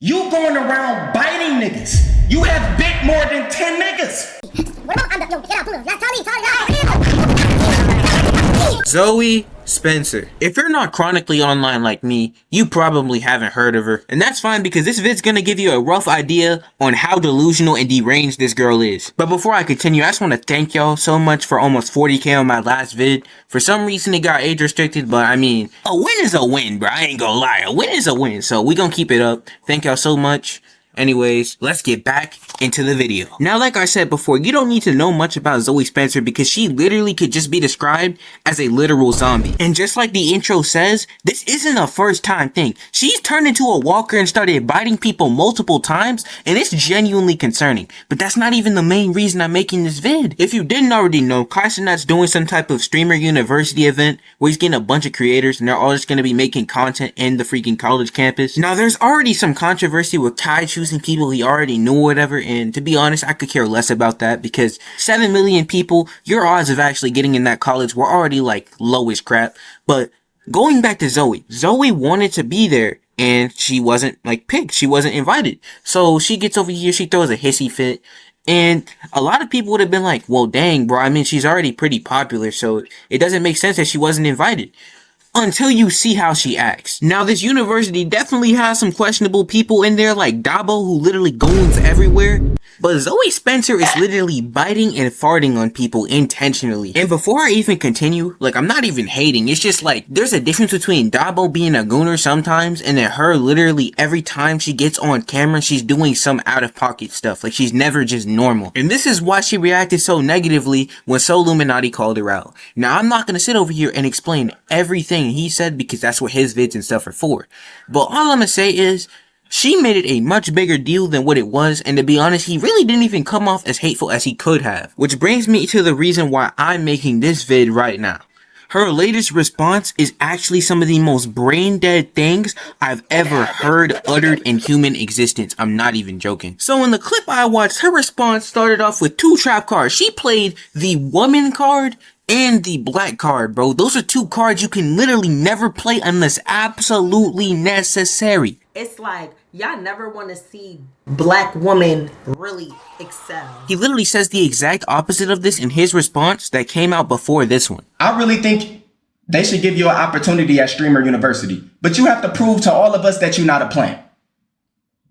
You going around biting niggas. You have bit more than 10 niggas. Zoe Spencer. If you're not chronically online like me, you probably haven't heard of her. And that's fine because this vid's gonna give you a rough idea on how delusional and deranged this girl is. But before I continue, I just want to thank y'all so much for almost 40k on my last vid. For some reason it got age restricted, but I mean, a win is a win, bro. I ain't gonna lie. A win is a win. So we gonna keep it up. Thank y'all so much. Anyways, let's get back into the video. Now, like I said before, you don't need to know much about Zoe Spencer because she literally could just be described as a literal zombie. And just like the intro says, this isn't a first time thing. She's turned into a walker and started biting people multiple times, and it's genuinely concerning. But that's not even the main reason I'm making this vid. If you didn't already know, Kaisenat's doing some type of streamer university event where he's getting a bunch of creators and they're all just going to be making content in the freaking college campus. Now, there's already some controversy with Kai choosing people he already knew or whatever, and to be honest, I could care less about that because 7 million people, your odds of actually getting in that college were already like low as crap. But going back to Zoe wanted to be there and she wasn't like picked, she wasn't invited. So she gets over here, she throws a hissy fit, and a lot of people would have been like, well dang bro, I mean she's already pretty popular, so it doesn't make sense that she wasn't invited. Until you see how she acts. Now, this university definitely has some questionable people in there like Dabo, who literally goons everywhere. But Zoe Spencer is literally biting and farting on people intentionally. And before I even continue, like, I'm not even hating. It's just like, there's a difference between Dabo being a gooner sometimes and then her literally every time she gets on camera, she's doing some out-of-pocket stuff. Like, she's never just normal. And this is why she reacted so negatively when solluminati called her out. Now, I'm not gonna sit over here and explain everything he said because that's what his vids and stuff are for. But all I'm gonna say is, she made it a much bigger deal than what it was, and to be honest, he really didn't even come off as hateful as he could have. Which brings me to the reason why I'm making this vid right now. Her latest response is actually some of the most brain dead things I've ever heard uttered in human existence. I'm not even joking. So in the clip I watched, her response started off with 2 trap cards. She played the woman card and the black card, bro. Those are 2 cards you can literally never play unless absolutely necessary. It's like, y'all never want to see black women really excel. He literally says the exact opposite of this in his response that came out before this one. I really think they should give you an opportunity at Streamer University, but you have to prove to all of us that you're not a plant.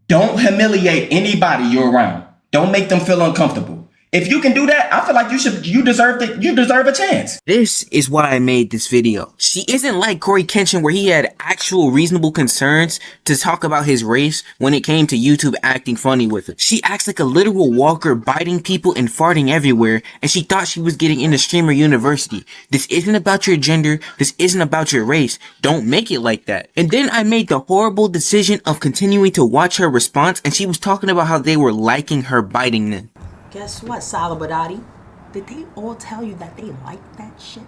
Don't humiliate anybody you're around. Don't make them feel uncomfortable. If you can do that, I feel like you deserve a chance. This is why I made this video. She isn't like Corey Kenshin where he had actual reasonable concerns to talk about his race when it came to YouTube acting funny with it. She acts like a literal walker biting people and farting everywhere, and she thought she was getting into streamer university. This isn't about your gender. This isn't about your race. Don't make it like that. And then I made the horrible decision of continuing to watch her response, and she was talking about how they were liking her biting them. Guess what, solluminati? Did they all tell you that they like that shit?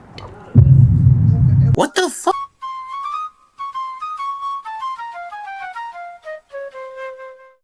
What the fuck?